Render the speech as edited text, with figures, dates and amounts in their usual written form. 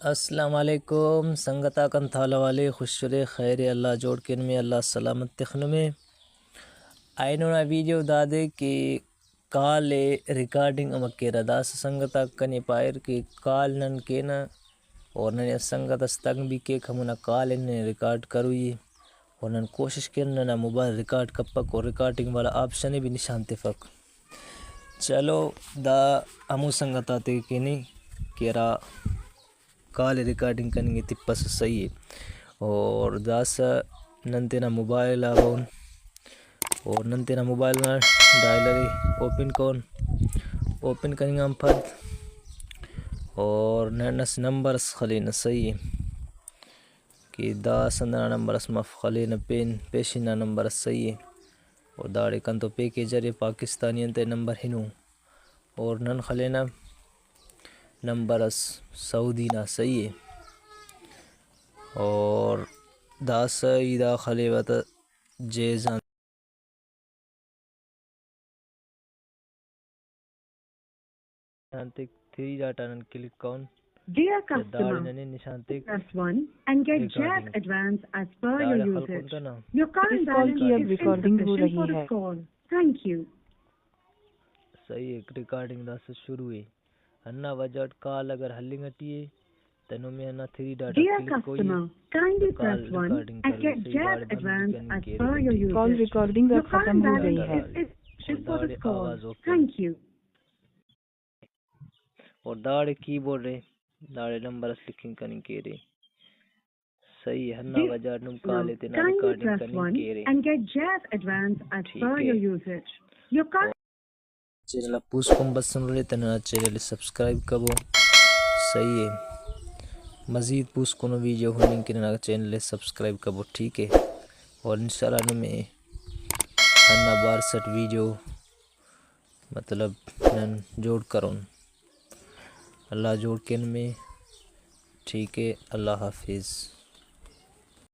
अस्सलाम वालेकुम संगता कन थाला वाले खुशरे खैर अल्लाह जोड़ के में अल्लाह सलामत तखन में आइनोना वीडियो दादे कि काल रिकॉर्डिंग अमके रदास संगता कने पायर कि काल नन के न और नन संगत स्तंग भी के खमुना काल ने रिकॉर्ड करुई और नन कोशिश के ना मोबाइल रिकॉर्ड कपक और रिकॉर्डिंग वाला ऑप्शन भी निशान तफक चलो दा हमू संगता ते के नहीं केरा कॉल रिकॉर्डिंग करेंगे तिप्पस सही है और दास नंतेना मोबाइल आवन और नंतेना मोबाइल में डायलर ओपन करेंगे हम फद और नस नंबर्स खले न सही है कि दास अंदर नंबर्स मफ खले न पेन पेशिना नंबर सही है और दाड़े कन तो पे के जरिए पाकिस्तानी अंते नंबर हिनू और नन खले न नंबरस सऊदी ना सही है और दास इदा खले वत जेजान निशांतिक 3 डाटा नन क्लिक कौन Dear customer, press 1 and get Jazz Advance as per your usage. Your current balance is insufficient for this call. Thank you. सही है रिकॉर्डिंग दास शुरू है अन्ना वजट कॉल अगर हल्लिंग हटिए तनो में अन्ना 3 data Dear customer, kindly press 1 and get Jazz Advance as per your usage. Call recording Your current खत्म हो balance गई है। is insufficient for this call. Thank you. और दाड़े कीबोर्ड रे दाड़े नंबर लिखिंग कनिंग के रे सही है अन्ना वजट नुम कॉल लेते ना Kindly रिकॉर्डिंग press कनिंग 1 के रे and get Jazz Advance as per your usage. Your current channel पुष्पम बसन रे तना चैनल सब्सक्राइब कबो सही है मज़ीद पुष्प कोनो वीडियो होने के ना चैनल सब्सक्राइब कबो ठीक है और इंशाल्लाह में अन्ना 62 वीडियो मतलब नन जोड़ करो अल्लाह जोड़ के में ठीक है अल्लाह हाफिज़।